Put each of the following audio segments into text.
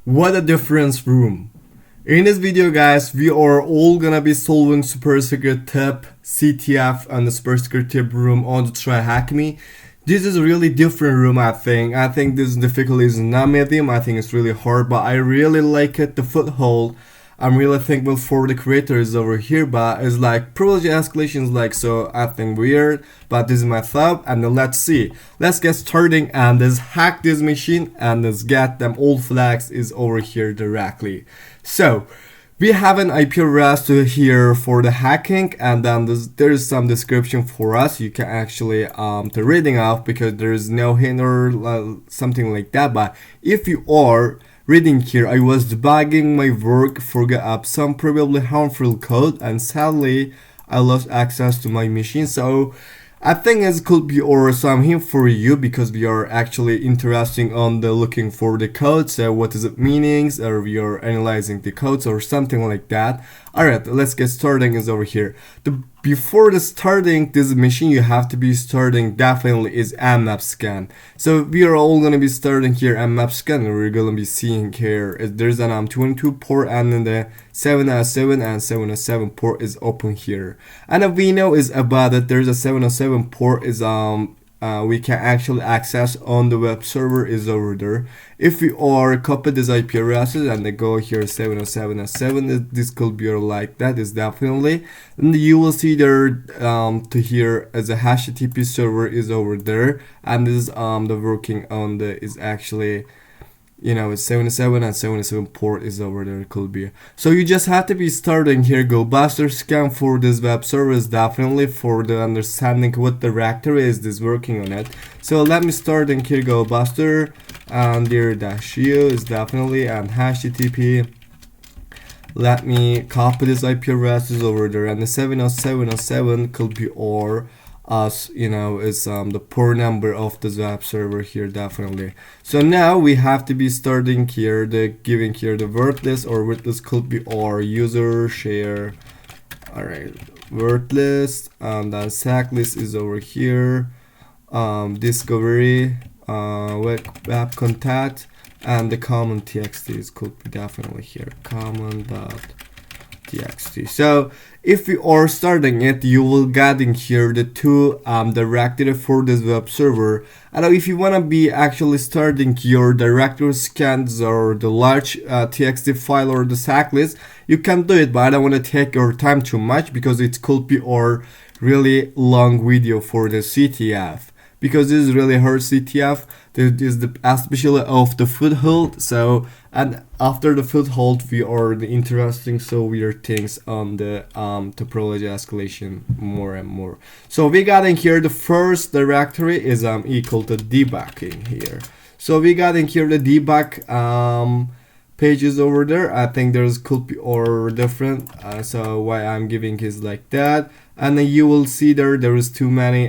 What a difference room. In this video guys, we are all gonna be solving super secret tip, CTF and the super secret tip room on the TryHackMe. This is a really different room I think. I think this difficulty is not medium, I think it's really hard, but I really like it, the foothold. I'm really thankful for the creators over here, but it's like privilege escalation is like so I think weird, but this is my thought. And then let's see, let's get starting and let's hack this machine and let's get them old flags is over here directly. So we have an IP address to here for the hacking, and then there's some description for us. You can actually the reading off because there is no hint or something like that. But if you are reading here, I was debugging my work, forgot up some probably harmful code, and sadly I lost access to my machine. So I think it could be or some hint for you because we are actually interesting on the looking for the code. So what is it meanings, or we are analyzing the codes or something like that. Alright, let's get starting is over here. Before the starting this machine, you have to be starting definitely is mmap scan. So we are all gonna be starting here mmap scan, and we're gonna be seeing here there's an 22 port, and then the 707 and 707 port is open here. And we know is about that there's a 707 port is we can actually access on the web server is over there. If we are copy this IP addresses and they go here 707 and 7, this could be like that is definitely, and you will see there to here as a HTTP server is over there, and this the working on the is actually, you know, it's 77 and 77 port is over there, it could be. So you just have to be starting here go buster scan for this web service definitely for the understanding what directory is this working on it. So let me start in here go buster and there -u is definitely and http. Let me copy this IP address is over there, and the 70707 could be or us, you know, is the port number of the web server here definitely. So now we have to be starting here the giving here the word list, or word list could be or user share. All right, word list, and then sac list is over here, discovery, web contact, and the common txt is could be definitely here common dot txt. So if you are starting it, you will get in here the two directory for this web server. And if you want to be actually starting your directory scans or the large txt file or the sac list, you can do it, but I don't want to take your time too much because it could be or really long video for the CTF, because this is really hard CTF. This is the especially of the foothold. So and after the foothold we are the interesting so weird things on the topology escalation more and more. So we got in here the first directory is equal to debugging here. So we got in here the debug pages over there. I think there's could be or different, so why I'm giving is like that. And then you will see there is too many,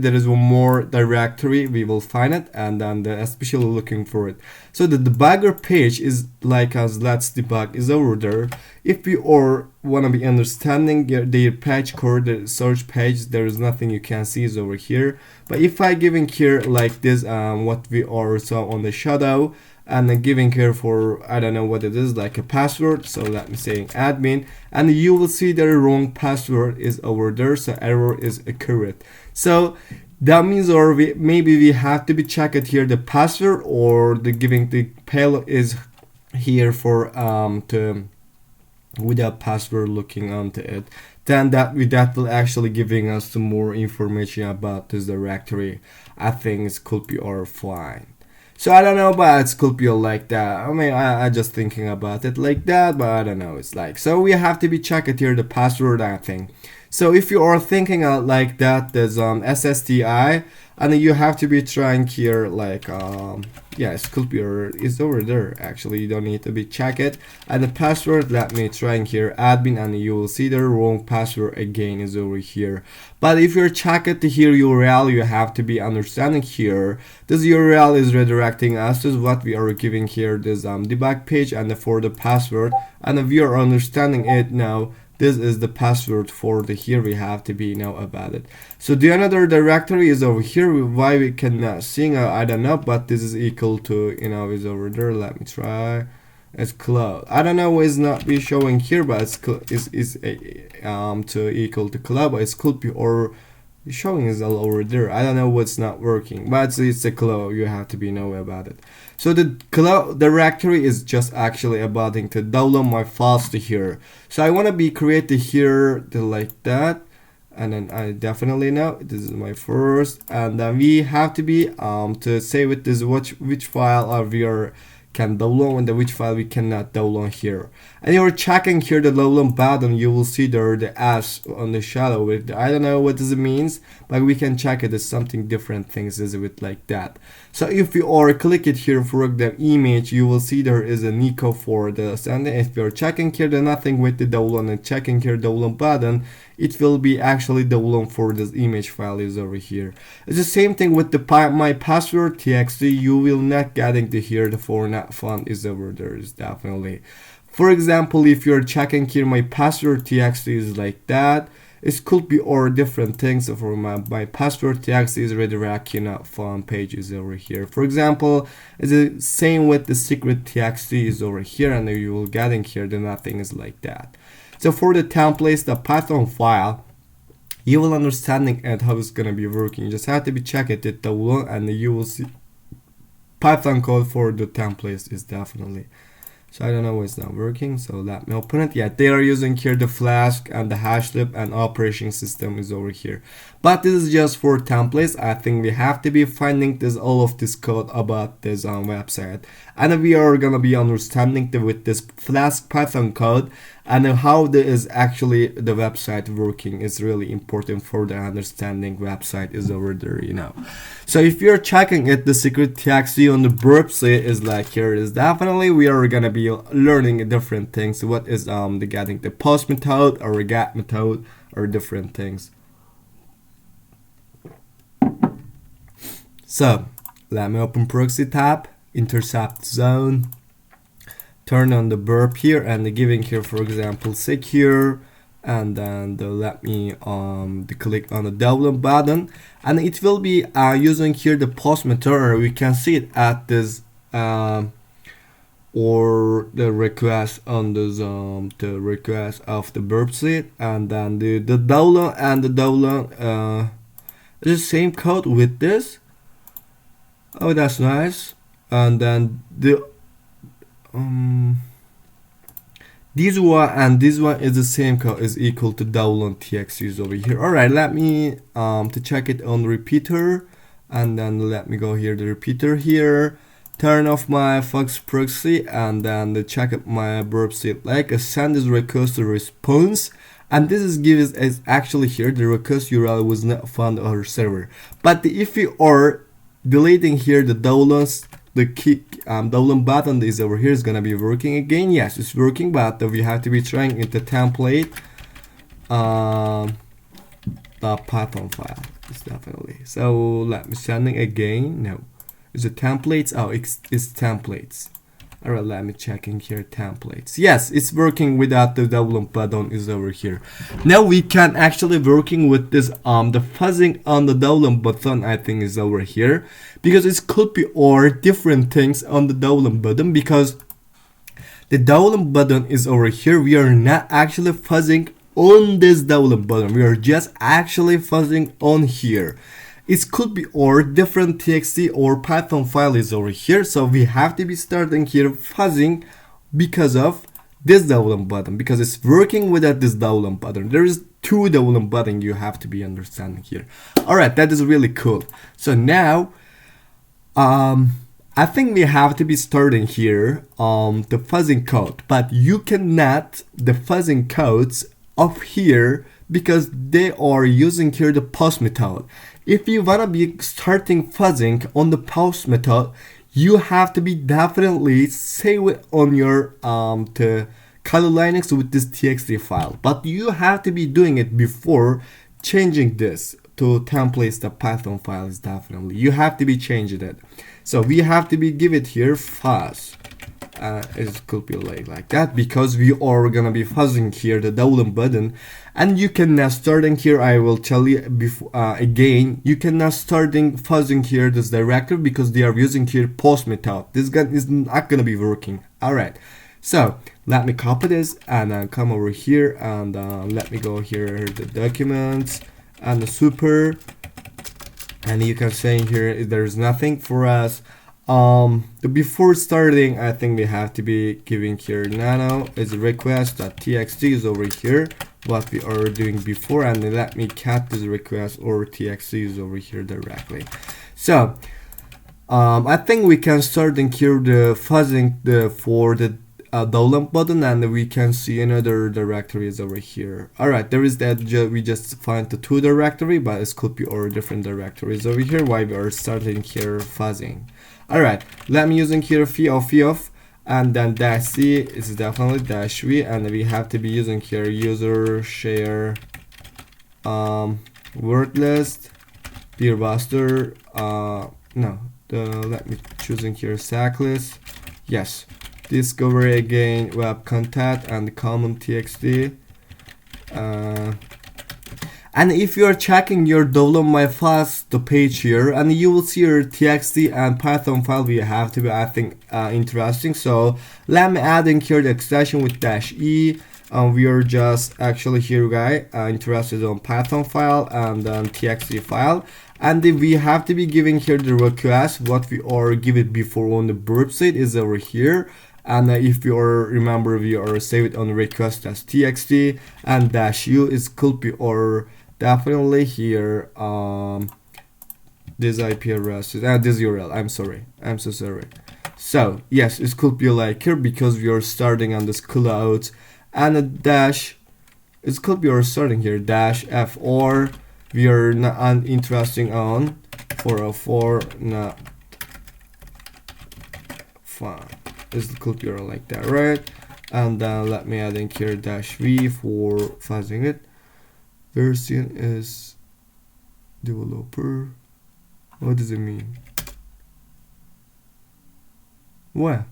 there is one more directory, we will find it, and then the especially looking for it. So the debugger page is like as let's debug is over there. If you or want to be understanding the page code, the search page, there is nothing you can see is over here. But if I giving here like this what we are so on the shadow, and then giving here for I don't know what it is like a password, so let me say admin, and you will see the wrong password is over there, so error is occurred. So that means or maybe we have to be check it here the password, or the giving the payload is here for to without password looking onto it, then that will actually giving us some more information about this directory. I think it could be or fine. So I don't know, but it could be like that. I mean, I just thinking about it like that, but I don't know. It's like, so we have to be check it here the password, I think. So if you are thinking like that, there's SSTI, and then you have to be trying here like yeah, it could be is over there actually, you don't need to be check it. And the password, let me try here admin, and you will see the wrong password again is over here. But if you're check it here URL, you have to be understanding here this URL is redirecting us to what we are giving here this debug page, and for the password, and if we are understanding it now, this is the password for the here we have to be know about it. So the another directory is over here. Why we cannot see, I don't know, but this is equal to, you know, is over there. Let me try. It's cloud. I don't know why it's not be showing here, but it's to equal to cloud, but it could be or showing is all over there. I don't know what's not working, but it's a cloud. You have to be know about it. So the cloud directory is just actually about to download my files to here. So I want to be created here to like that, and then I definitely know this is my first, and then we have to be to say with this which file are we are can download and which file we cannot download here. And you're checking here the download button, you will see there the S on the shadow with I don't know what this means, but we can check it as something different things is with like that. So if you are click it here for the image, you will see there is a Nico for this, and if you're checking here the nothing with the download and checking here download button, it will be actually download for this image file is over here. It's the same thing with the my password txt. You will not getting to hear the format font is over there is definitely. For example, if you're checking here my password txt is like that, it could be or different things. So for my password txt is redirect font page is over here. For example, it's the same with the secret txt is over here, and you will getting here the nothing is like that. So for the templates, the Python file, you will understanding it how it's gonna be working. You just have to be check it at the one, and you will see Python code for the templates is definitely. So I don't know why it's not working, so let me open it. Yeah, they are using here the Flask and the hashlib and operation system is over here. But this is just for templates. I think we have to be finding this all of this code about this website, and we are gonna be understanding with this Flask Python code and how there is actually the website working is really important for the understanding website is over there, you know. So if you're checking it, the secret txt on the website is like here is definitely we are gonna be learning different things. What is the getting the post method or get method or different things. So let me open proxy tab, intercept zone, turn on the burp here, and giving here for example secure, and then let me click on the download button, and it will be using here the post method, or we can see it at this or the request on this the request of the burp seed, and then the download and the download the same code with this. Oh, that's nice. And then the this one and this one is the same code is equal to download txt over here. All right, let me to check it on repeater, and then let me go here the repeater here, turn off my Fox proxy, and then the check up my burp seed like a send this request to response. And this is gives is actually here the request URL was not found on our server. But if you are deleting here the downloads, the key download button is over here is gonna be working again. Yes, it's working, but we have to be trying into template the Python file. It's definitely. So let me sending again. No, is it templates? Oh, it's templates. All right, let me check in here templates. Yes, it's working without the download button is over here. Now we can actually working with this the fuzzing on the download button I think is over here, because it could be or different things on the download button, because the download button is over here. We are not actually fuzzing on this download button. We are just actually fuzzing on here. It could be or different txt or Python file is over here, so we have to be starting here fuzzing because of this download button, because it's working without this download button. There is two download button you have to be understanding here. All right, that is really cool. So now I think we have to be starting here the fuzzing code, but you cannot the fuzzing codes of here because they are using here the post method. If you wanna be starting fuzzing on the post method, you have to be definitely save it on your to Kali Linux with this txt file. But you have to be doing it before changing this to templates. The Python file is definitely you have to be changing it. So we have to be give it here fuzz. It could be like that because we are gonna be fuzzing here the download button, and you cannot starting here. I will tell you before again, you cannot starting fuzzing here this directory because they are using here post method. This gun is not gonna be working. All right, So let me copy this and come over here and let me go here, the documents and the super, and you can say here there's nothing for us. Before starting, I think we have to be giving here nano is request.txt is over here what we are doing before, and let me cat this request or txt is over here directly. So I think we can start in here the fuzzing for the download button, and we can see another directories over here. Alright, there is that we just find the two directory, but it could be all different directories over here while we are starting here fuzzing. Alright, let me using here -of, and then -c is definitely -v, and we have to be using here user share word list beerbuster let me choosing here stack list. Yes, discovery again web contact and common txt. And if you are checking your download my files the page here, and you will see your txt and python file we have to be, I think, interesting. So let me add in here the extension with -e. We are just actually here interested on python file and then txt file, and we have to be giving here the request what we are given before on the website is over here. And if you are remember, we are saved on request as txt, and -u is could be or definitely here this IP address this URL. I'm so sorry. So yes, it could be like here because we are starting on this cloud, and a dash it could be or starting here -f, or we are not interesting on 404 not fine. This could be like that, right? And then let me add in here -v for fuzzing it. Version is developer. What does it mean? What?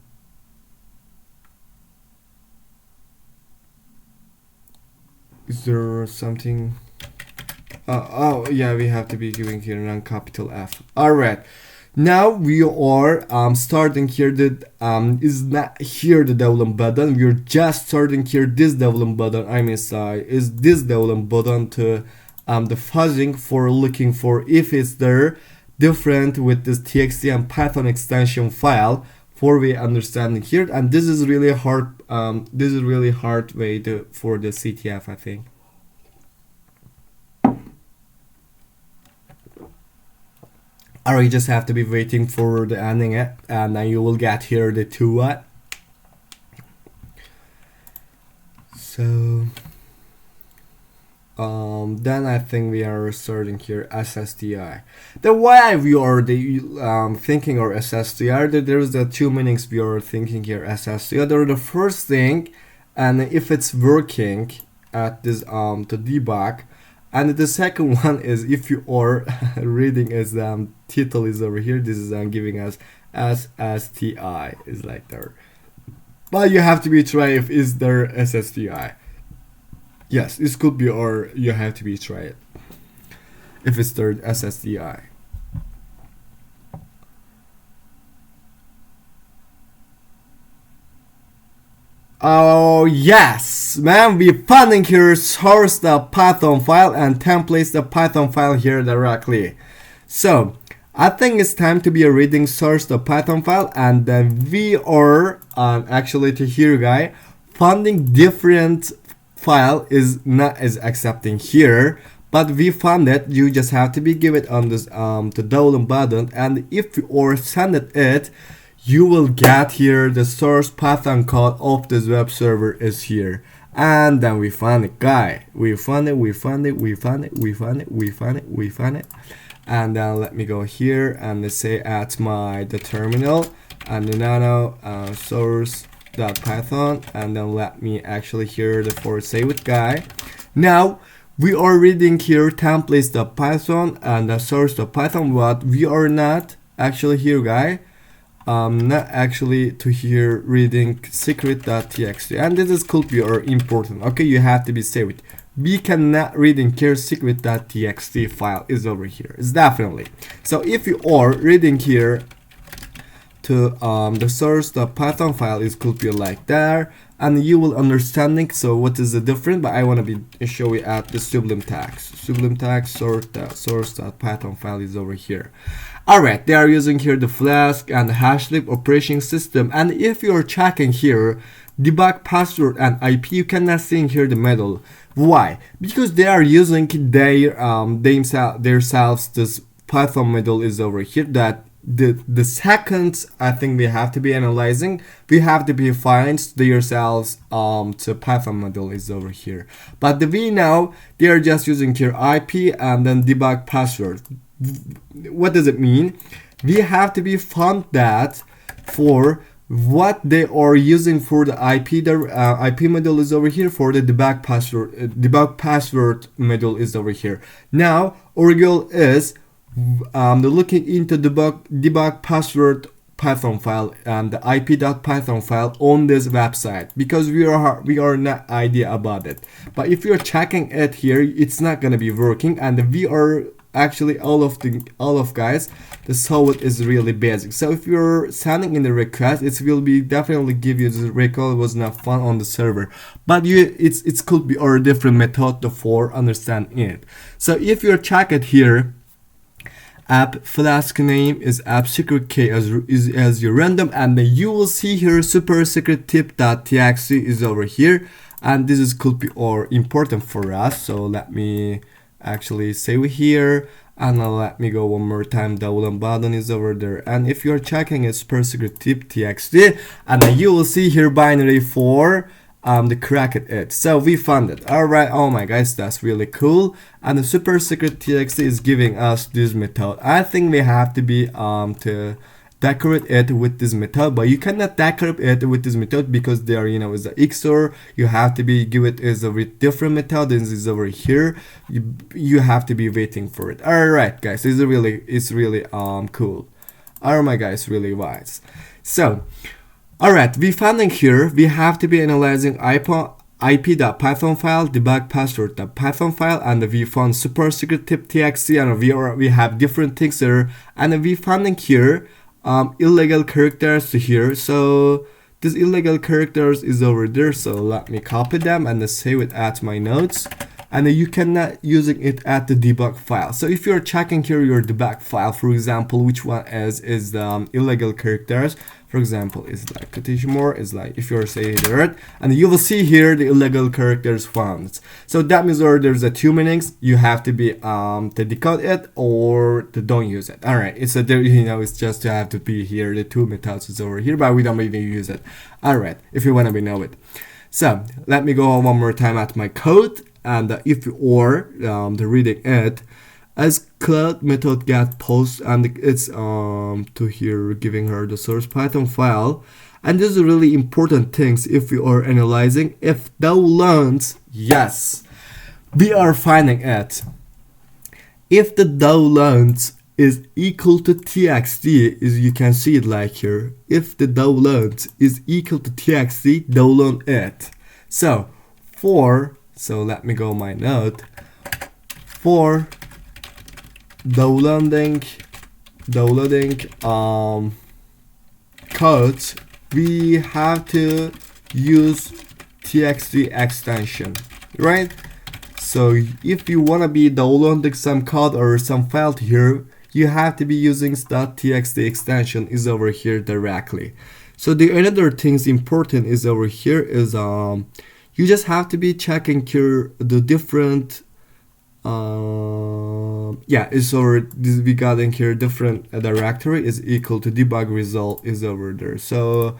Is there something? Oh yeah, we have to be giving here non-capital F. Alright. Now we are starting here the is not here the develop button. We're just starting here this develop button. I mean is this develop button to the fuzzing for looking for if it's there different with this txt and python extension file for we understanding here. And this is really hard way to for the CTF, I think. Or you just have to be waiting for the ending it, and then you will get here the two what. So then I think we are starting here SSDI. The why we are thinking or SSDI, there is the two meanings we are thinking here SSDI. There the first thing, and if it's working at this to debug. And the second one is if you are reading as title is over here, this is giving us SSTI is like there. But you have to be try if is there SSTI. Yes, this could be, or you have to be try it if it's there SSTI. Oh yes, man, we finding here source the Python file and templates the Python file here directly. So I think it's time to be reading source the Python file, and then we are actually to here finding different file is not as accepting here, but we found that you just have to be give it on this the download button, and if you or send it you will get here the source Python code of this web server is here. And then we found it, we found it. And then let me go here and say at the terminal and the nano source.python, and then let me actually here the forward save it Now we are reading here templates.python and the source.python, but we are not actually here not actually to here reading secret.txt, and this is could be or important. Okay, you have to be saved. We cannot reading here secret.txt file is over here. It's definitely. So if you are reading here to the source.python file is could be like there, and you will understanding so what is the difference. But I want to be show you at the Sublime Text source.python file is over here. Alright, they are using here the Flask and the Hashlib operating system, and if you're checking here debug password and IP, you cannot see in here the middle. Why? Because they are using themselves this Python middle is over here. That the second I think we have to be analyzing, we have to be find themselves to Python middle is over here. But we now they are just using here IP and then debug password. What does it mean? We have to be found that for what they are using for the IP. The IP middle is over here. For the debug password middle is over here. Now our goal is looking into debug password Python file and the ip.python file on this website, because we are not idea about it. But if you're checking it here, it's not gonna be working, and we are actually all of guys the solve is really basic. So if you're sending in the request, it will be definitely give you the record was not found on the server, but it could be or a different method for understanding it. So if you're check it here, app Flask name is app secret key as your random, and then you will see here super secret tip.txt is over here, and this is could be or important for us. So let me actually save here, and let me go one more time. Download button is over there, and if you're checking it's super secret tip.txt, and then you will see here binary for the crack it. So we found it. Alright, oh my guys, that's really cool. And the super secret txt is giving us this method. I think we have to be to decorate it with this method, but you cannot decorate it with this method because they are is the XOR. You have to be give it is a with different method. This is over here. You have to be waiting for it. Alright guys, it's really cool. Alright my guys, really wise. So alright, we finding here we have to be analyzing ip.python file, debug password.python file, and we found super secret tip.txt, and we have different things there, and we finding here illegal characters here. So this illegal characters is over there, so let me copy them and save it at my notes, and you cannot using it at the debug file. So if you're checking here your debug file, for example, which one is the illegal characters, for example, is like quotation more is like if you're saying there, and you will see here the illegal characters found. So that means there's a two meanings. You have to be to decode it or to don't use it. All right, it's it's just to have to be here. The two methods is over here, but we don't even use it. All right, if you want to know it. So let me go one more time at my code, and if you are the reading it. As cloud method get post, and it's to here giving her the source Python file, and this is really important things if we are analyzing. If thou learns, yes, we are finding it. If the thou learns is equal to txt, is you can see it like here. If the thou learns is equal to txt, thou learn it. So let me go my note for downloading codes, we have to use txt extension, right? So if you want to be downloading some code or some file here, you have to be using .txt extension is over here directly. So the another things important is over here is you just have to be checking here the different it's over this we got in here different directory is equal to debug result is over there. So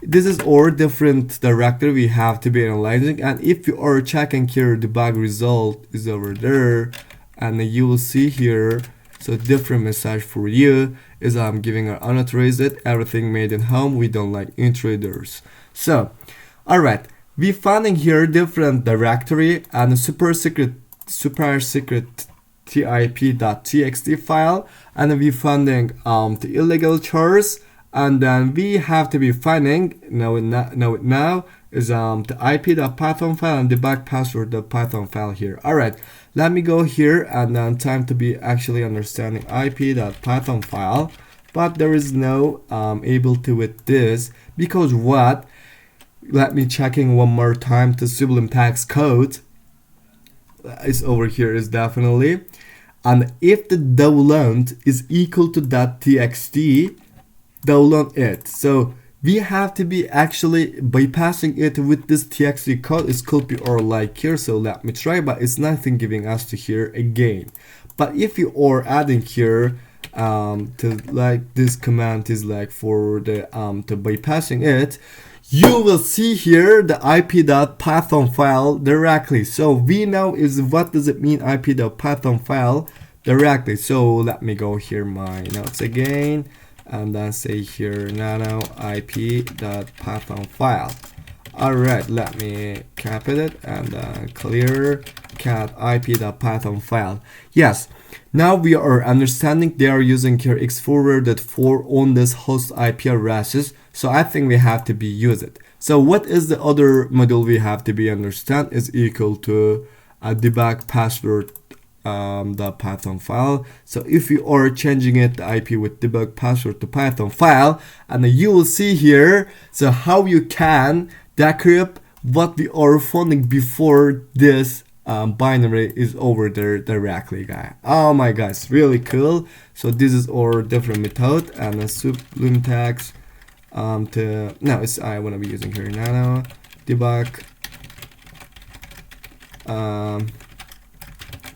this is our different directory we have to be analyzing, and if you are checking here debug result is over there, and you will see here so different message for you is I'm giving our unauthorized everything made in home, we don't like intruders. So alright, we finding here different directory and super secret tip.txt file, and we finding the illegal chars, and then we have to be finding now is the ip.python file and debug password.python file here. Alright, let me go here, and then time to be actually understanding ip.python file, but there is no ability with this, because what, let me checking one more time to Sublime Text code is over here is definitely, and if the download is equal to .txt, download it. So we have to be actually bypassing it with this txt code. It could be or like here, so let me try, but it's nothing giving us to here again. But if you are adding here to like this command is like for the to bypassing it, you will see here the ip.python file directly. So we know is what does it mean ip.python file directly. So let me go here my notes again and then say here nano ip.python file. Alright, let me cap it and clear cat ip.python file. Yes, now we are understanding they are using here x forwarded for on this host IP addresses. So I think we have to be use it. So what is the other module we have to be understand is equal to debug password the Python file. So if you are changing it the IP with debug password to Python file, and you will see here so how you can decrypt what we are finding before this binary is over there directly, guy. Oh my gosh, really cool. So this is our different method and a Sublime Text to no, it's I want to be using here nano debug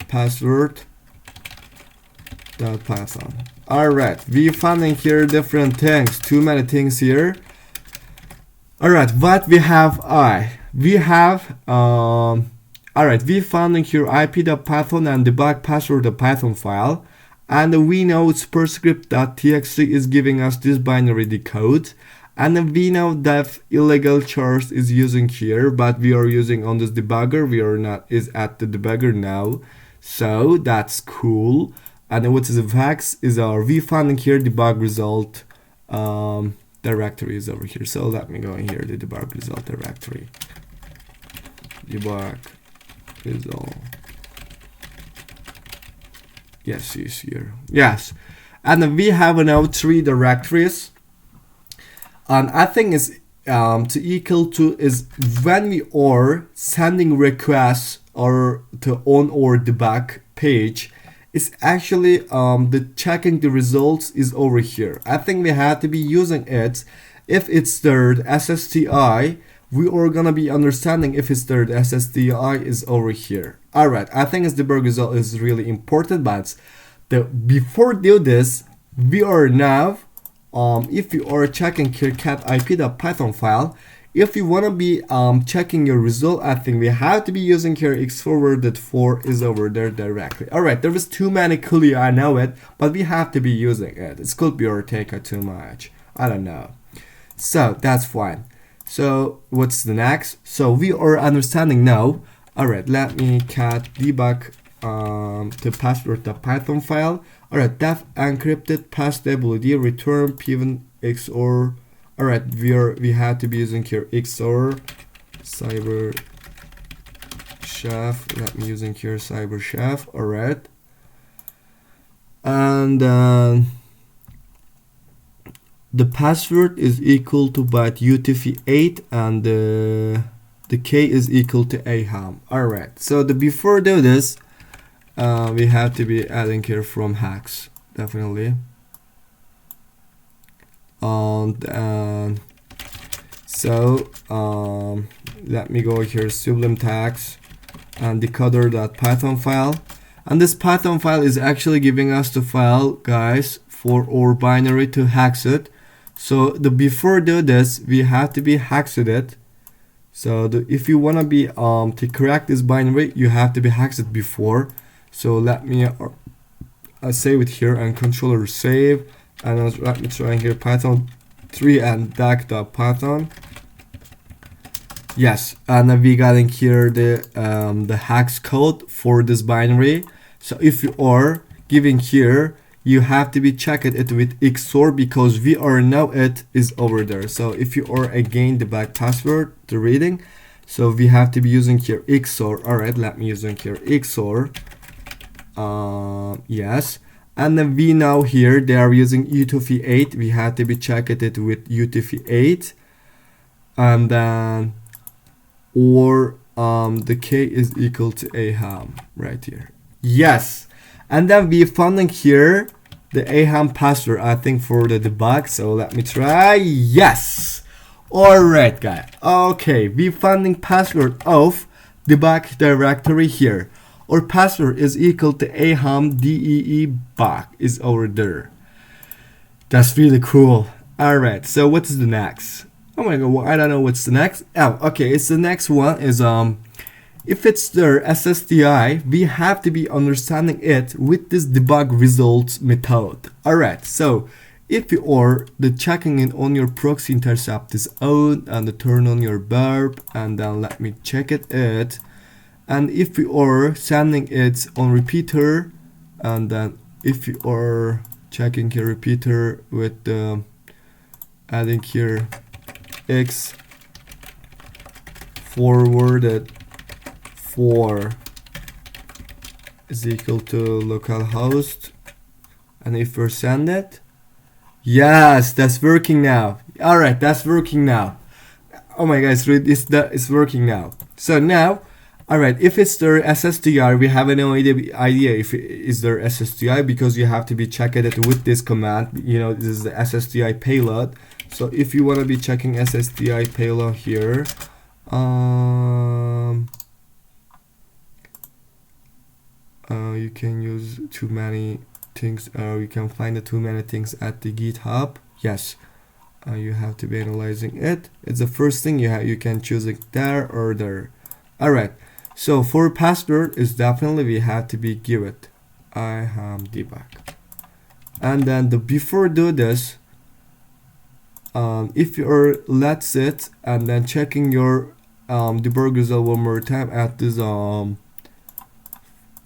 password .python. Alright, we finding here different things, too many things here. Alright, what we have we have alright, we finding here ip.python and debug password.python file, and we know superscript.txt is giving us this binary decode, and we know that illegal chars is using here, but we are using on this debugger, we are not is at the debugger now, so that's cool. And what is the facts is our we finding here debug result directory is over here. So let me go in here, the debug result directory, debug result, yes, is here, yes. And we have now 3 directories, and I think is to equal to is when we are sending requests or to on or debug page, it's actually the checking the results is over here. I think we have to be using it if it's third SSTI. We are gonna be understanding if it's third SSTI is over here. Alright, I think it's debug result is really important, but before do this, we are now if you are checking here cat ip.python file, if you want to be checking your result, I think we have to be using here x forwarded for is over there directly. Alright, there was too many coolly, I know it, but we have to be using it. It could be or take it too much, I don't know. So that's fine. So what's the next? So we are understanding now. Alright, let me cat debug to password.python file. Alright, def encrypted pass wd return p1 xor. Alright, we have to be using here xor cyber chef. Let me using here cyber chef. Alright, and the password is equal to byte utf8 and the k is equal to aham. Alright, so before do this, we have to be adding here from hacks definitely. And so let me go here Sublime Text and decoder.python file, and this Python file is actually giving us the file, guys, for our binary to hex it. So before do this, we have to be hexed it. So if you want to be to correct this binary, you have to be hexed before. So let me save it here and controller save, and let me try here Python 3 and deck.python. Yes, and we got in here the hex code for this binary. So if you are giving here, you have to be checking it with XOR because we are now it is over there. So if you are again the back password the reading, so we have to be using here XOR. Alright, let me using here XOR. Yes, And then we know here they are using UTF-8. We have to be checked it with UTF-8, and then or the K is equal to AHAM right here. Yes, and then we finding here the AHAM password, I think, for the debug. So let me try. Yes. Alright guys. Okay, we finding password of debug directory here. Our password is equal to AHAM DEE bug is over there. That's really cool. Alright, so what is the next? Oh my god, well, I don't know what's the next. Oh, okay, it's the next one is if it's their SSDI, we have to be understanding it with this debug results method. Alright, so if you are the checking in on your proxy intercept is on and turn on your burp, and then let me check it. And if you are sending it on repeater, and then if you are checking your repeater with the adding here X forwarded 4 is equal to localhost, and if we send it, yes, that's working now. All right, that's working now. Oh my god, it's working now. So now, all right, if it's their SSDI, we have no idea if it is their SSDI, because you have to be checking it with this command. You know, this is the SSDI payload. So if you want to be checking SSDI payload here, you can use too many things. You can find the too many things at the GitHub. Yes, you have to be analyzing it. It's the first thing you can choose it there or there. All right. So for password is definitely we have to be give it IHAM debug, and then before do this, if you're let's it and then checking your debug result one more time at this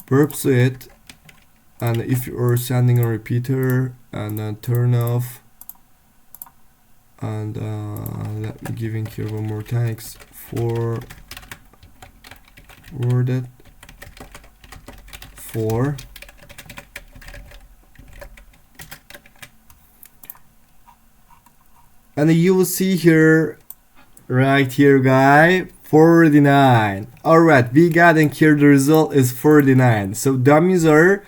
burp suite, and if you're sending a repeater and then turn off, and let me give in here one more time for worded 4, and you will see here right here guy 49. All right, we got in here the result is 49. So dummies are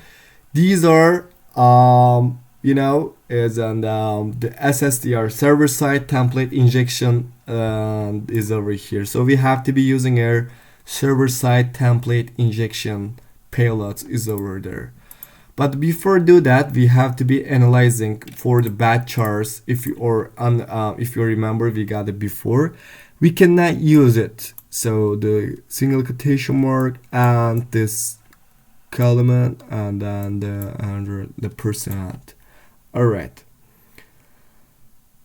these are you know is on the SSDR server side template injection is over here. So we have to be using our server side template injection payloads is over there. But before do that, we have to be analyzing for the bad chars. If you are if you remember, we got it before. We cannot use it. So the single quotation mark and this column and then the percent. All right.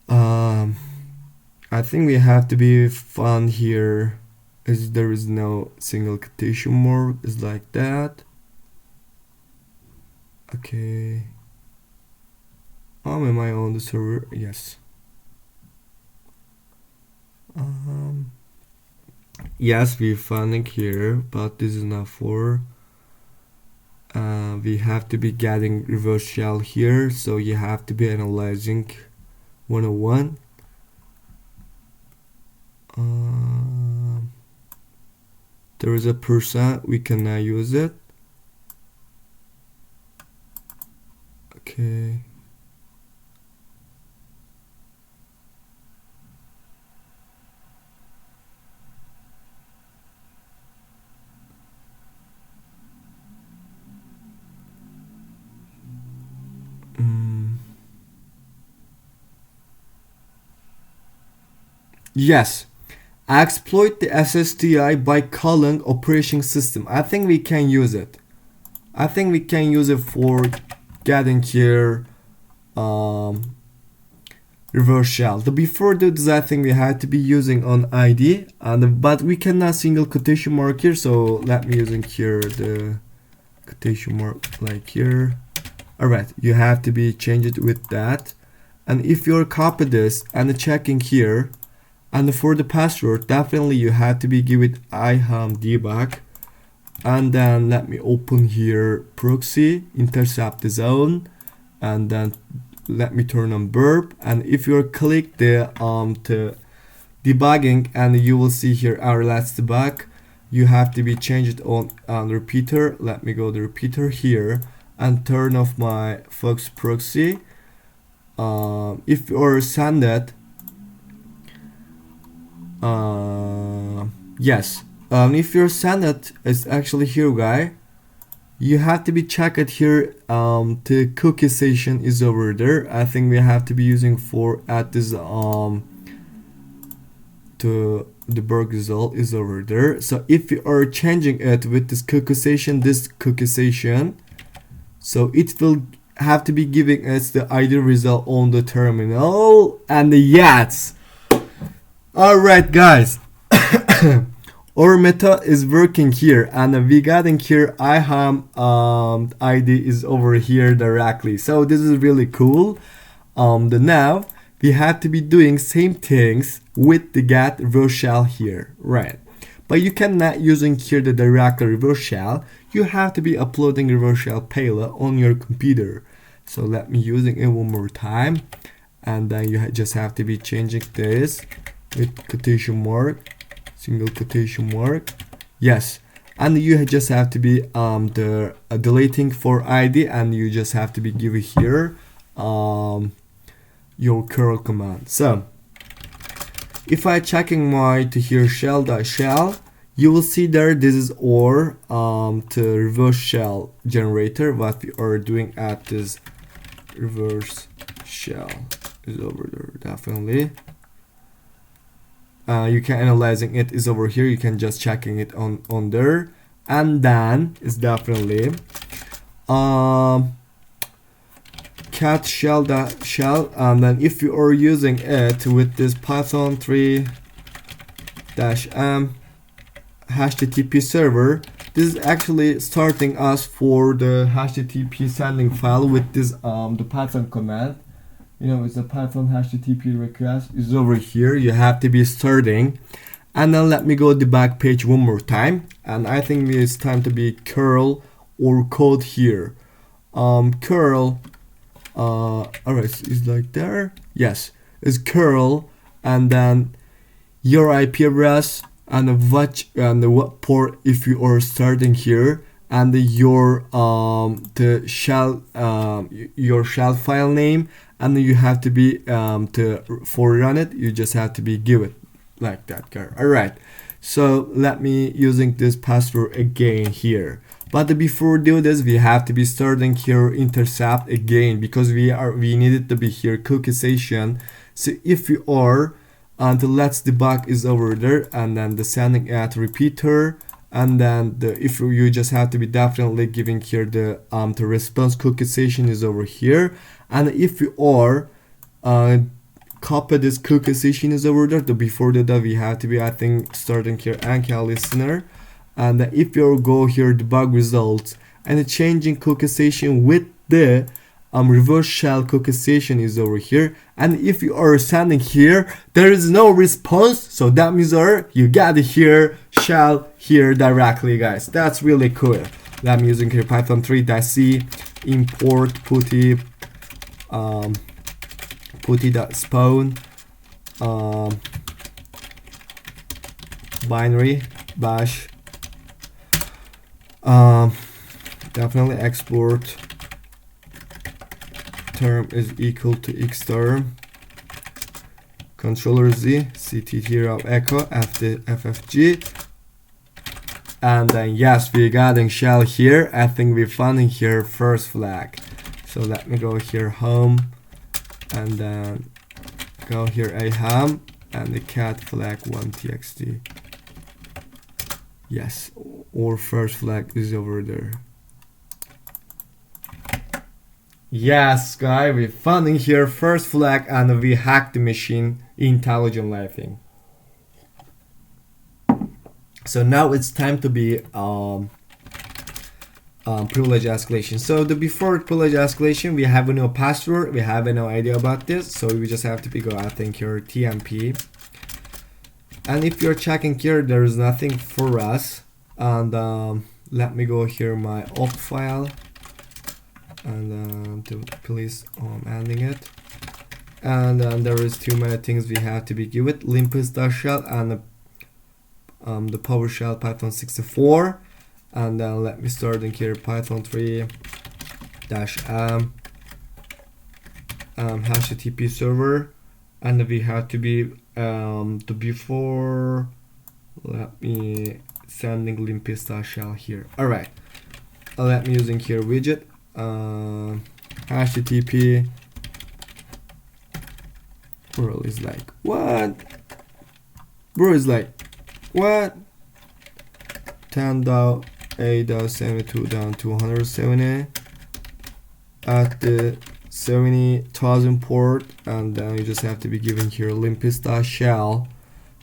I think we have to be fun here. Is there is no single quotation mark is like that. Okay. Am I on the server? Yes. Yes, we're finding here, but this is not for. We have to be getting reverse shell here, so you have to be analyzing 101. There is a percent, we cannot use it. Okay. Yes. Exploit the SSDI by calling operation system. I think we can use it. I think we can use it for getting here reverse shell. The before this, I think we had to be using on ID, and but we cannot single quotation mark here. So let me using here the quotation mark like here. All right, you have to be change it with that. And if you're copy this and checking here, and for the password, definitely you have to be give it IHAM debug. and then let me open here proxy, intercept the zone, and then let me turn on burp. And if you click the to debugging, and you will see here our let's debug, you have to be changed on repeater. Let me go to repeater here and turn off my Fox proxy. If you're send it, yes, if you're send it's actually here, guy. You have to be check it here. The cookie session is over there. I think we have to be using for at this to the burg result is over there. So if you are changing it with this cookie session, so it will have to be giving us the ID result on the terminal. And yes, all right, guys. Our method is working here, and we got in here IHAM ID is over here directly. So this is really cool. Now we have to be doing same things with the get reverse shell here, right? But you cannot using here the direct reverse shell. You have to be uploading reverse shell payload on your computer. So let me using it one more time, and then you just have to be changing this with quotation mark, single quotation mark, yes, and you just have to be deleting for ID, and you just have to be giving here your curl command. So if I checking my to here shell.shell, you will see there this is our to reverse shell generator. What we are doing at this reverse shell is over there, definitely. You can analyzing it is over here. You can just checking it on there, and then it's definitely cat shell, and then if you are using it with this Python 3-m HTTP server, this is actually starting us for the HTTP sending file with this the Python command. You know, it's a Python HTTP request is over here. You have to be starting, and then let me go to the back page one more time, and I think it's time to be curl or code here. Curl, alright, is like there, yes, it's curl, and then your IP address and what port if you are starting here, and your shell your shell file name, and then you have to be for run it, you just have to be give it like that, girl. All right, so let me using this password again here, but before do this we have to be starting here intercept again, because we needed to be here cookie session. So if you are the let's debug is over there, and then the sending at repeater, and then if you just have to be definitely giving here the response cookie session is over here. And if you are copy this cookie session is over there, before that we have to be I think starting here anchor listener, and if you go here debug results and changing cookie session with the reverse shell cookie session is over here, and if you are sending here there is no response, so that means you got here shell here directly, guys. That's really cool. I'm using here Python 3-c import putty.spawn binary bash definitely export term is equal to x term controller z CTF of echo after ffg, and then yes, we're getting shell here. I think we're finding here first flag. So let me go here home, and then go here aham and the cat flag 1txt. Yes, or first flag is over there. Yes, guys, we finding here first flag, and we hacked the machine intelligently, I think. So now it's time to be privilege escalation. So before privilege escalation, we have no password, we have no idea about this, so we just have to go I think here TMP, and if you're checking here there is nothing for us, and let me go here my awk file, and please ending it. And then there is too many things we have to be given: limpus.shell and the PowerShell Python 64. And then let me start in here Python 3 -m HTTP server, and we have to be the before, let me sending limpus.shell here. Alright, let me using here widget HTTP. Bro is like, what? Bro is like, what? 10.8.72 down to 170 at the 70,000 port, and then you just have to be given here limpus.shell,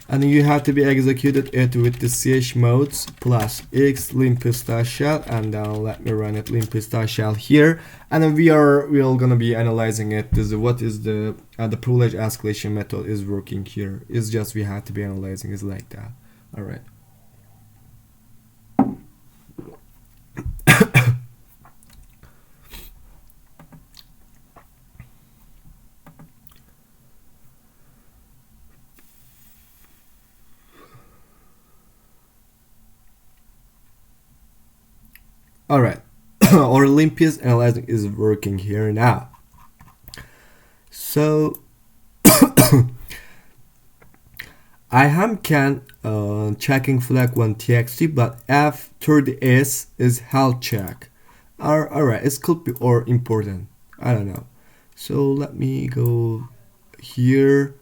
and you have to be executed it with the ch modes plus x limpus.shell, and then let me run it limpus.shell here, and then we're gonna be analyzing it. What is the privilege escalation method is working here. It's just we have to be analyzing is like that. All right. All right, our limpus analyzing is working here now. So I can checking flag 1 txt, but after the s is health check. Alright, it could be or important. I don't know. So let me go here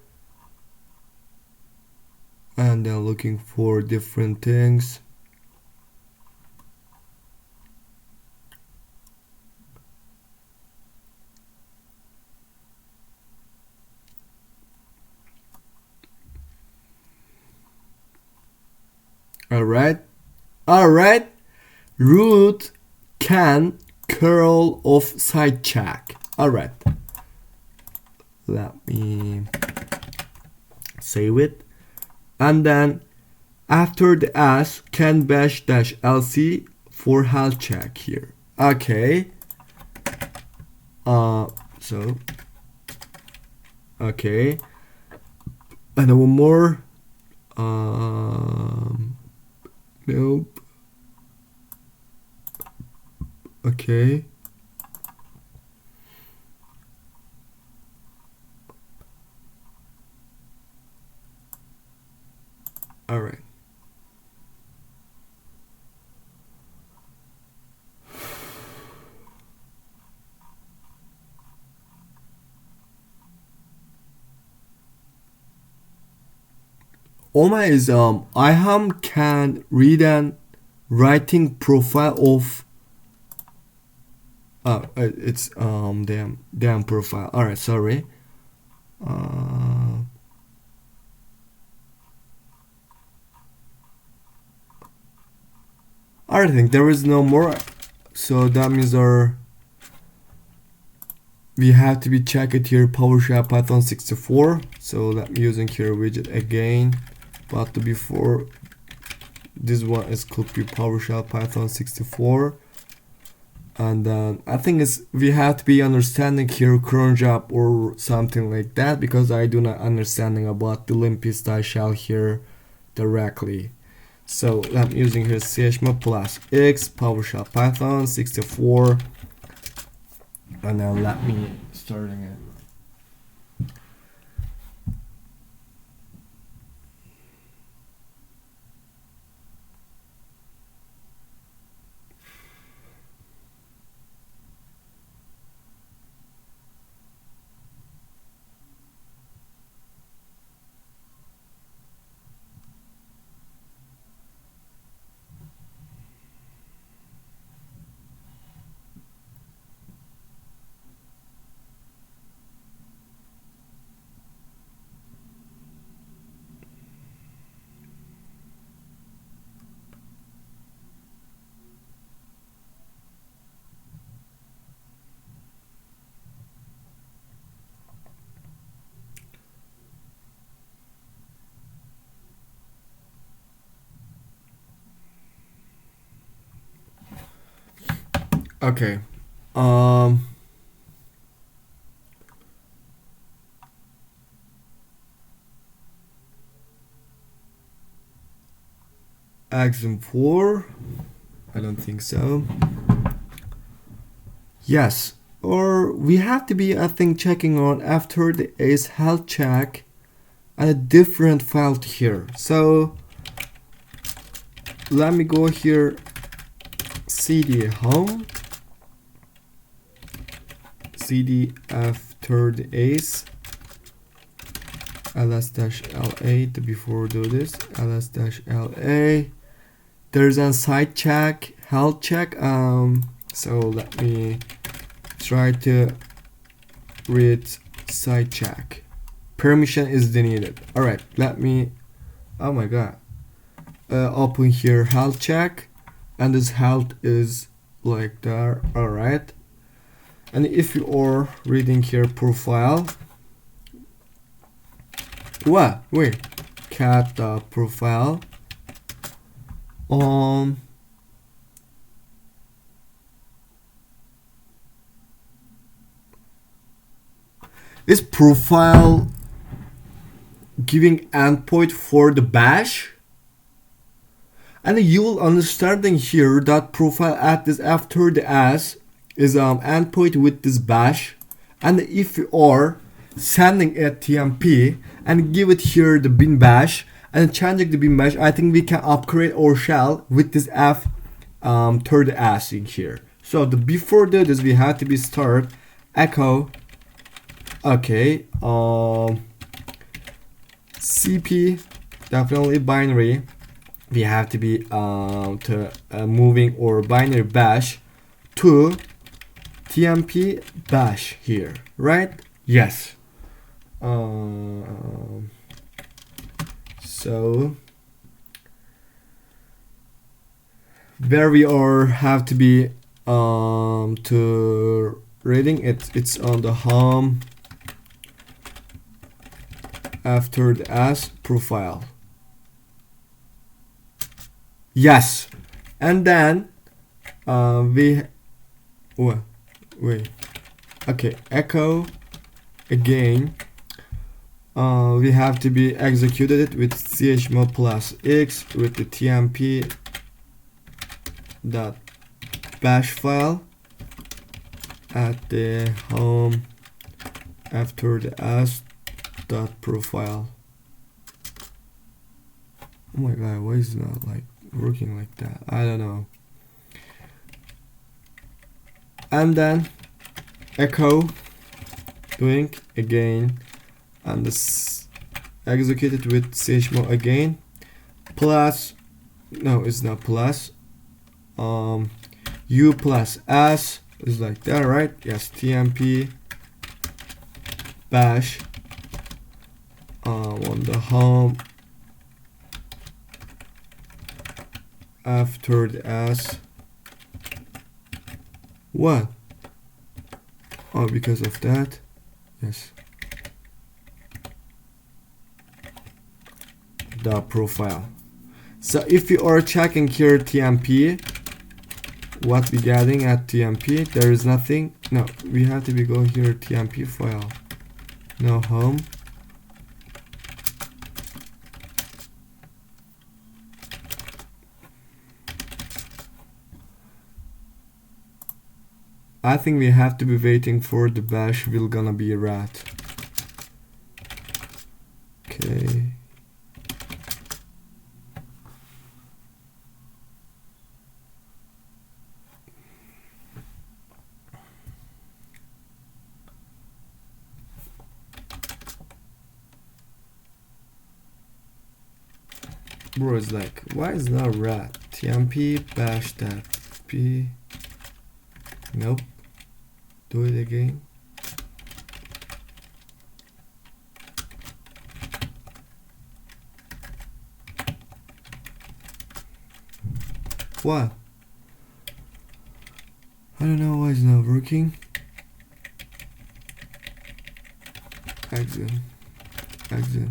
and then looking for different things. Alright, root can curl of side check. Alright, let me save it, and then after the s can bash -lc for health check here. Okay, so okay, and one more. Nope. Okay. All right. Oma is I can read and writing profile of it's damn profile. All right, sorry. I think there is no more, so that means we have to be check it here PowerShell Python 64. So let me using here widget again, but before this one is could be PowerShell Python 64, and I think we have to be understanding here cron job or something like that, because I do not understanding about the limpus.shell here directly. So I'm using here chmod plus x PowerShell Python 64, and then let me starting it. Okay. Axiom 4. I don't think so. Yes. Or we have to be, I think, checking on after the ace health check and a different file here. So let me go here, cd home, cd after the ace, ls-la to before do this, ls-la. There's a side check, health check. So let me try to read side check. Permission is deleted. Alright, let me, oh my god, open here health check, and this health is like there. Alright, and if you are reading here profile, what? Wait, cat profile. Is profile giving endpoint for the bash? And you will understanding here that profile address after the s is endpoint with this bash, and if you are sending a TMP and give it here the bin bash and changing the bin bash, I think we can upgrade our shell with this f third s in here. So the before this we have to be start echo. Okay, CP definitely binary. We have to be moving or binary bash to TMP bash here, right? Yes. So where we are have to be to reading it's on the home after the s profile. Yes, and then wait, okay, echo again. We have to be executed with chmod plus x with the tmp dot bash file at the home after the s dot profile. Oh my god, why is it not like working like that? I don't know. And then echo doing again, and this executed with chmod again plus, no, it's not plus, u plus s is like that, right? Yes, tmp bash on the home after the s. What? Oh, because of that. Yes, the profile. So if you are checking here tmp, what we getting at tmp, there is nothing. No, we have to be going here tmp file, no home. I think we have to be waiting for the bash will gonna be a rat. Okay. Bro, it's like, why is not rat? tmp bash that p. Nope. Do it again. What? I don't know why it's not working. Exit. Exit.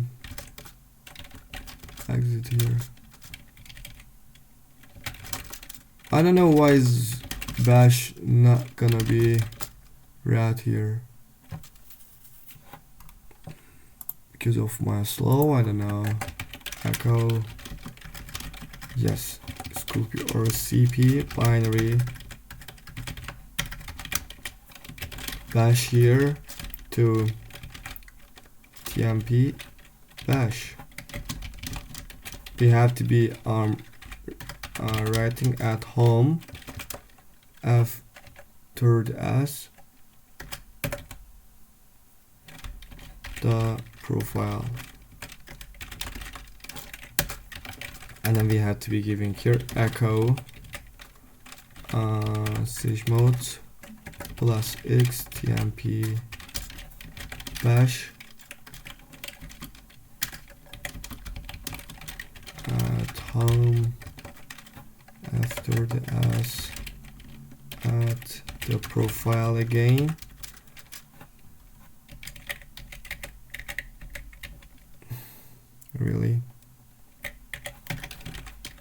Exit here. I don't know why is bash not gonna be right here because of my slow, I don't know, echo, yes, this could be, or cp binary bash here to tmp bash. We have to be writing at home f third s the profile, and then we have to be giving here echo siege modes plus x tmp bash at home after the s at the profile again, really,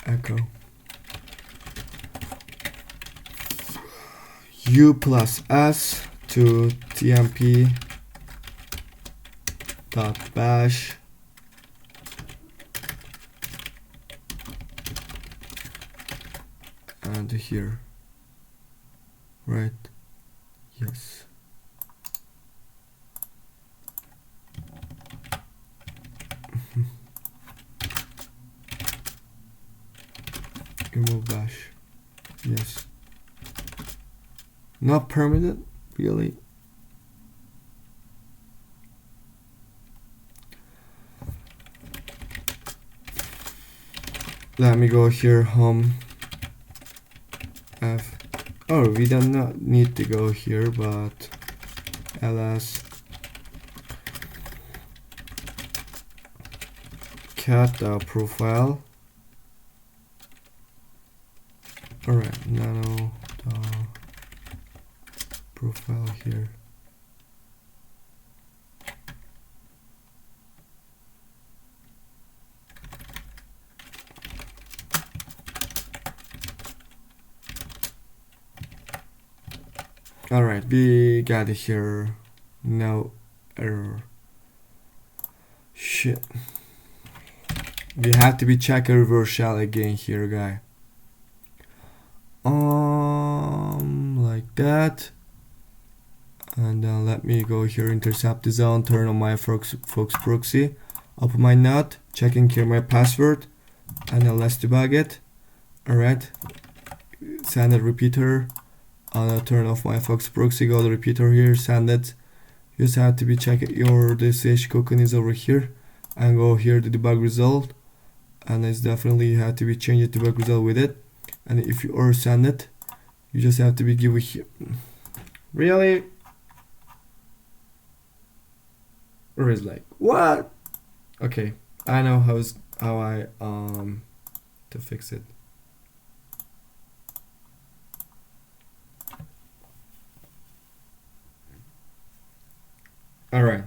echo u plus s to tmp dot bash and here, right? Yes. Remove bash. Yes. Not permitted? Really? Let me go here, home f. Oh, we do not need to go here, but ls cat profile. Alright, nano profile here. Alright, we got it here. No error. Shit. We have to be check a reverse shell again here, guy. Like that. And then let me go here, intercept the zone, turn on my Fox proxy, open my node, checking here my password, and then let's debug it. Alright, send a repeater, turn off my Fox proxy, go to repeater here, send it. You just have to be checking your DCH token is over here, and go here to debug result, and it's definitely you have to be change the debug result with it. And if you or send it, you just have to be give here. Really? Or is like what? Okay, I know how I to fix it. All right.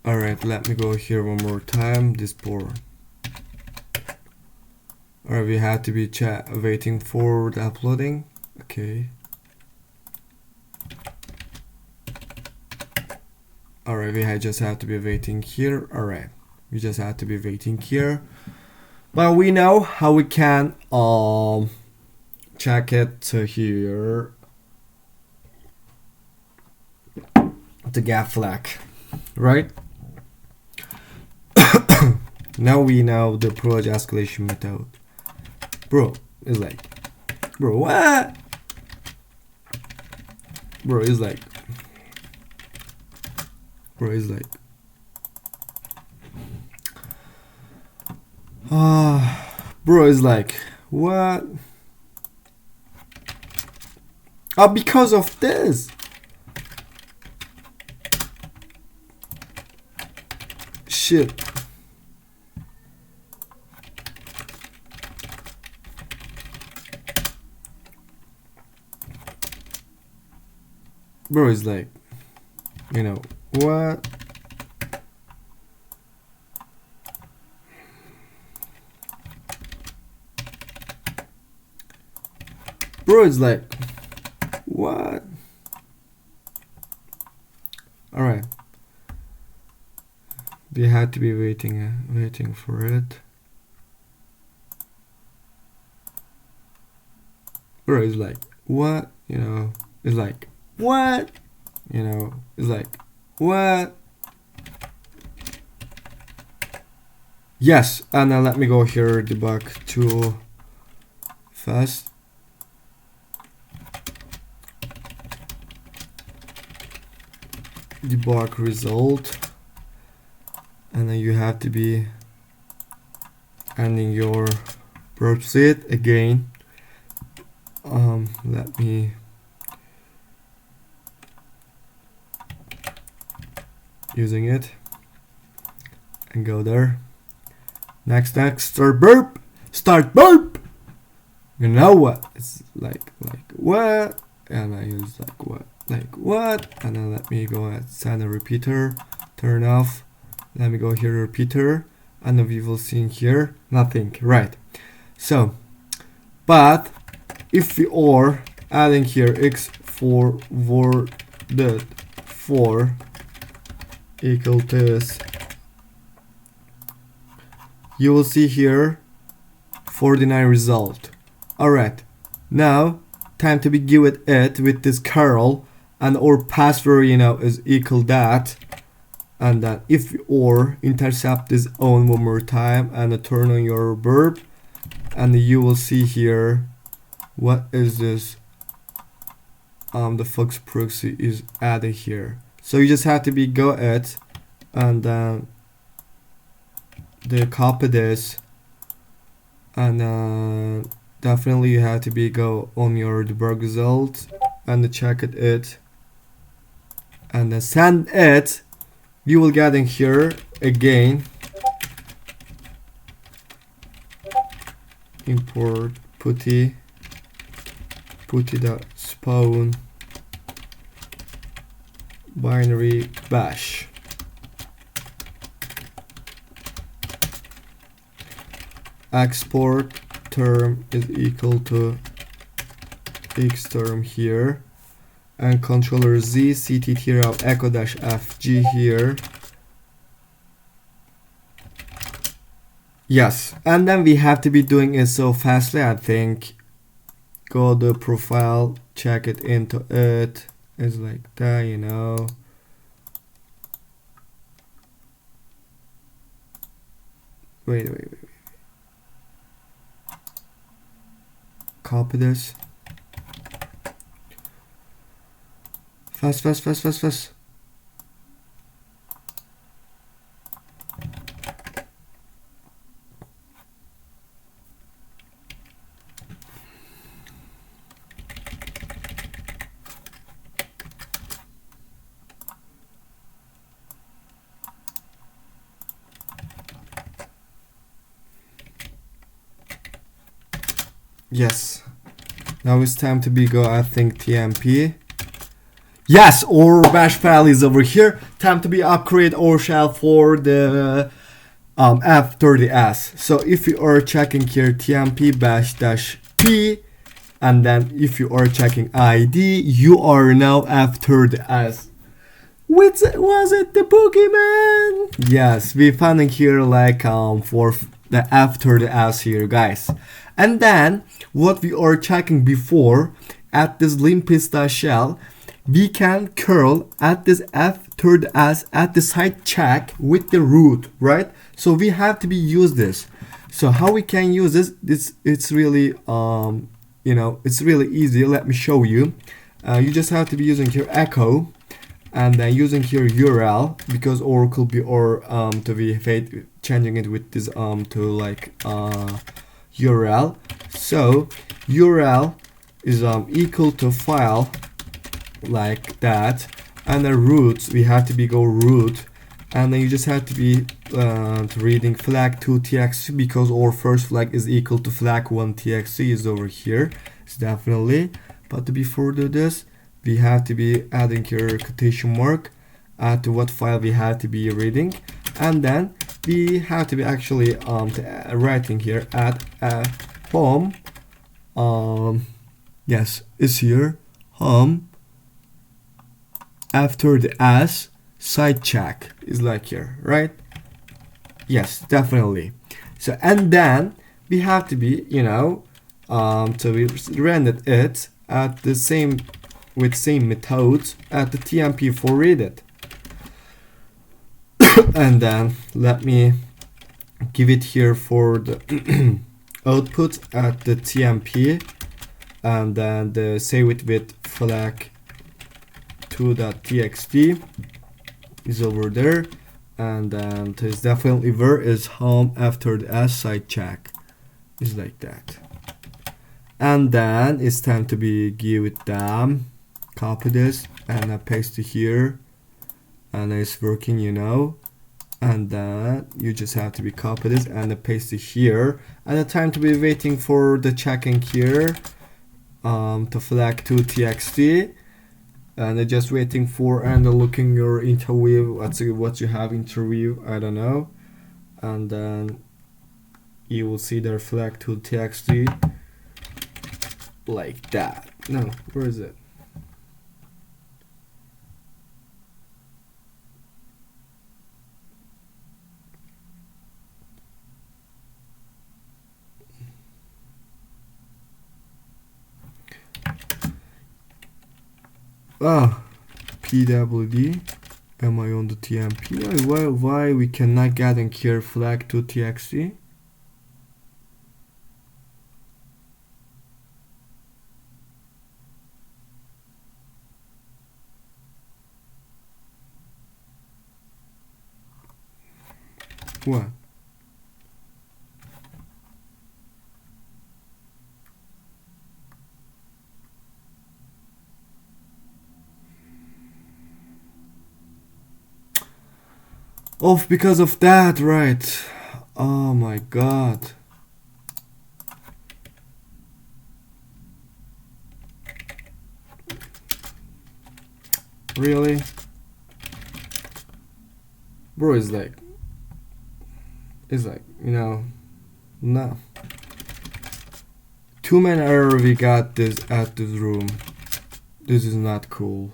Alright, let me go here one more time, this port. Alright, we have to be waiting for the uploading. Okay. Alright, we just have to be waiting here. Alright, we just have to be waiting here. But we know how we can check it to here, the gap flag, right? Now we know the project escalation method. Bro is like, bro, what? Bro is like, bro is like, bro is like, what? Because of this. Shit. Bro is like, you know, what? Bro is like, what? Alright. We had to be waiting for it. Bro is like, what? You know, it's like, what? You know, it's like, what? Yes, and now let me go here, debug tool fast. Debug result, and then you have to be ending your burp set again. Let me using it and go there. Next, start burp. You know what? It's like what? And I use like what? And then let me go and send a repeater, turn off. Let me go here, repeater, and then we will see in here nothing, right? So, but if we are adding here x4 word 4 equal to this, you will see here 49 result. Alright, now time to be give it with this curl, and our password, you know, is equal that, and then if or intercept this on one more time and turn on your burp, and you will see here what is this, the Fox proxy is added here. So you just have to be go it and then they copy this, and definitely you have to be go on your debug result and check it and then send it. You will get in here again import putty.spawn binary bash. Export term is equal to x term here, and controller z CTF of echo-fg here. Yes, and then we have to be doing it so fastly. I think go to profile, check it into it. It's like that, you know. Wait. Copy this. Fast. Yes. Now it's time to be go, I think, TMP. Yes, our bash file is over here. Time to be upgrade our shell for the F30S. So if you are checking here tmp bash-p, and then if you are checking ID, you are now F30S. Was it the Pokemon? Yes, we found in here like for the after the s here, guys. And then what we are checking before, at this limpista shell, we can curl at this after the s at the side check with the root, right? So we have to be use this. So how we can use this, it's really it's really easy. Let me show you. You just have to be using here echo, and then using here URL, because Oracle be or to be changing it with this to like URL. So URL is equal to file, like that, and the roots, we have to be go root, and then you just have to be reading flag2txt, because our first flag is equal to flag1txt is over here. It's definitely, but before do this, we have to be adding here quotation mark to what file we have to be reading, and then we have to be actually writing here at home. Yes, it's here home after the s side check is like here, right? Yes, definitely. So and then we have to be so we rendered it at the same with same methods at the TMP for read it. And then let me give it here for the output at the TMP, and then the save it with flag2.txt is over there, and then there's definitely where is home after the s side check is like that. And then it's time to be give it them, copy this and I paste it here, and it's working, and then you just have to be copy this and paste it here, and the time to be waiting for the checking here to flag2txt, and just waiting for and looking your interview, what you have interview, I don't know, and then you will see their flag2txt like that. No, where is it? PWD, am I on the TMP? Why we cannot get in here flag2txt? What? Oh, because of that, right? Oh my god. Really? Bro, it's like, no. Too many error we got this at this room. This is not cool.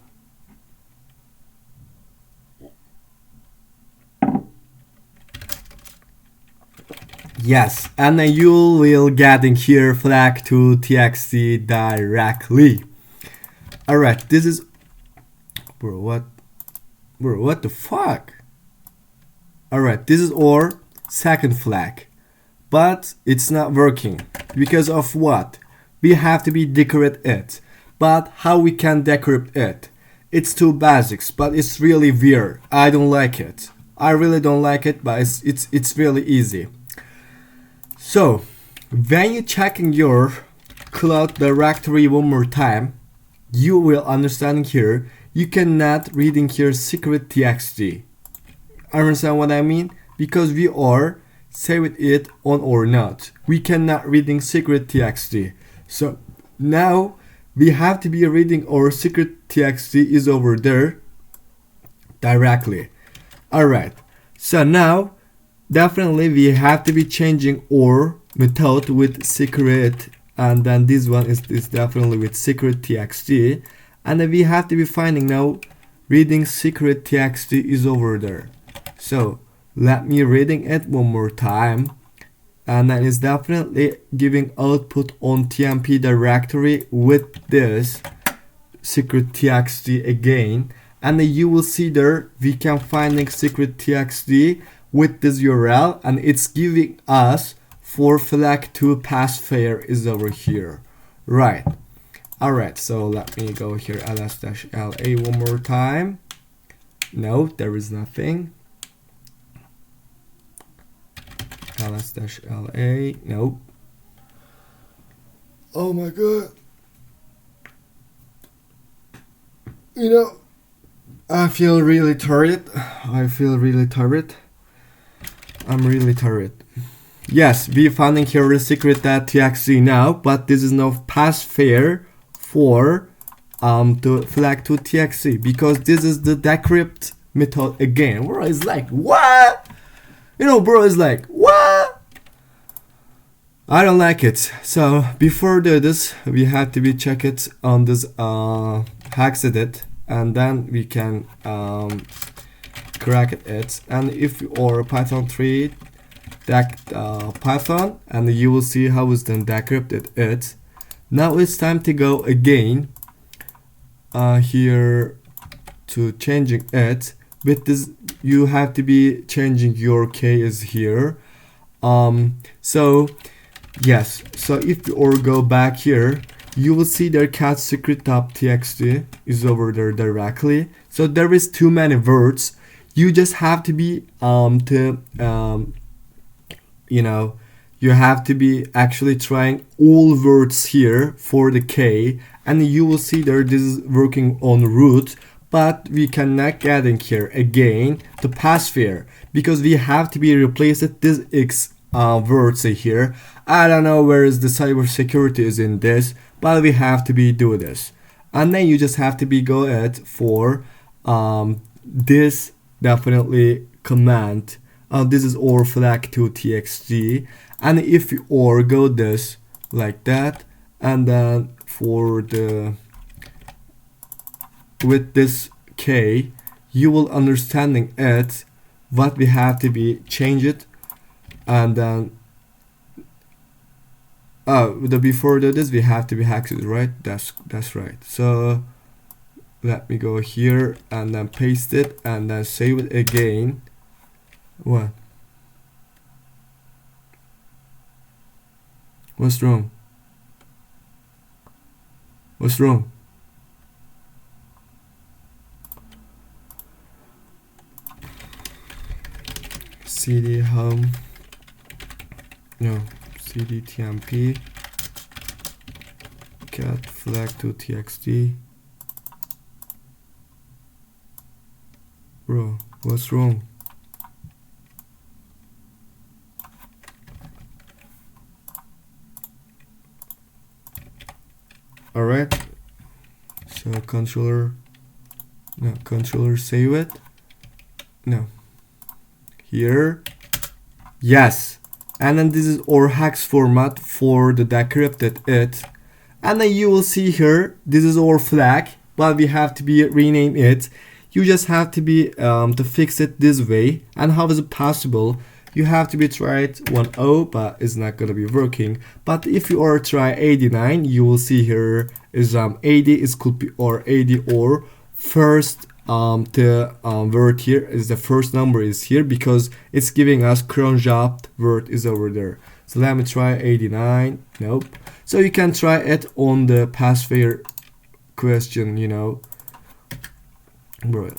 Yes, and then you will get in here flag2txt directly. Alright, this is, bro, what the fuck? Alright, this is our second flag, but it's not working because of what? We have to be decorate it, but how we can decorate it? It's too basics, but it's really weird. I don't like it. I really don't like it, but it's really easy. So when you're checking your cloud directory one more time, you will understand here you cannot reading here secret txt. Understand what I mean? Because we are saving it on or not. We cannot reading secret txt. So now we have to be reading our secret txt is over there directly. Alright, so now definitely we have to be changing our method with secret, and then this one is definitely with secret txt, and then we have to be finding now reading secret txt is over there. So let me reading it one more time, and then it's definitely giving output on TMP directory with this secret txt again, and then you will see there we can finding secret txt with this URL, and it's giving us for flag 2 pass fair is over here, right? Alright, so let me go here, ls-la one more time. No, there is nothing. ls-la, nope. Oh my god. You know, I feel really tired. I'm really tired. Yes, we finding here the secret.txt now, but this is no pass fair for the flag2txt, because this is the decrypt method again. Bro is like, what? You know, bro is like, what? I don't like it. So before this, we have to be check it on this Hexedit, and then we can crack it. And if or Python 3 Python, and you will see how it's then decrypted it. Now it's time to go again here to changing it. With this, you have to be changing your key is here. So yes, so if you or go back here, you will see their cat secret.txt is over there directly. So there is too many words. You just have to be you know, you have to be actually trying all words here for the K, and you will see there this is working on root, but we cannot get in here again the pass fair, because we have to be replaced this X words here. I don't know where is the cyber security is in this, but we have to be do this, and then you just have to be go ahead for this definitely command. This is or flag2txt, and if you or go this like that, and then for the with this K, you will understanding it what we have to be change it, and then the before this we have to be hacked, right? That's right. So let me go here and then paste it and then save it again. What? What's wrong? What's wrong? cd home, no, cd tmp cat flag2txt. Bro, what's wrong? Alright, so controller, no, controller save it, no, here, yes, and then this is our hex format for the decrypted it, and then you will see here, this is our flag, but we have to be rename it. You just have to be to fix it this way. And how is it possible? You have to be try it 1.0, but it's not gonna be working. But if you are try 89, you will see here is 80 is could be or 80 or first the word here is the first number is here, because it's giving us cron job word is over there. So let me try 89. Nope. So you can try it on the pass fair question, you know. Bro.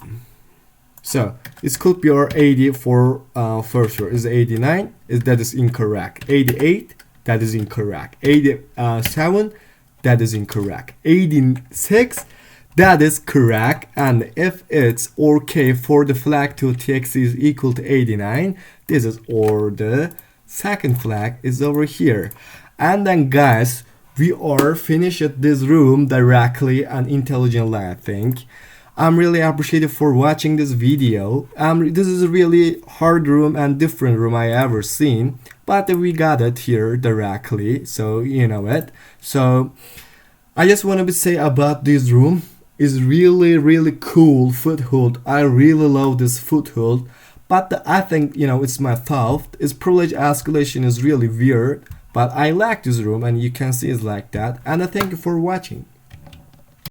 So it could be our 80 for first word is 89, that is incorrect. 88, that is incorrect. 87, that is incorrect. 86, that is correct. And if it's or K for the flag2txt is equal to 89, this is or the second flag is over here. And then guys, we are finished this room directly and intelligently, I think. I'm really appreciative for watching this video. This is a really hard room and different room I ever seen, but we got it here directly, so you know it. So I just want to say about this room is really cool foothold. I really love this foothold, But I think, it's my thought. Is privilege escalation is really weird. But I like this room, and you can see it's like that. And I thank you for watching.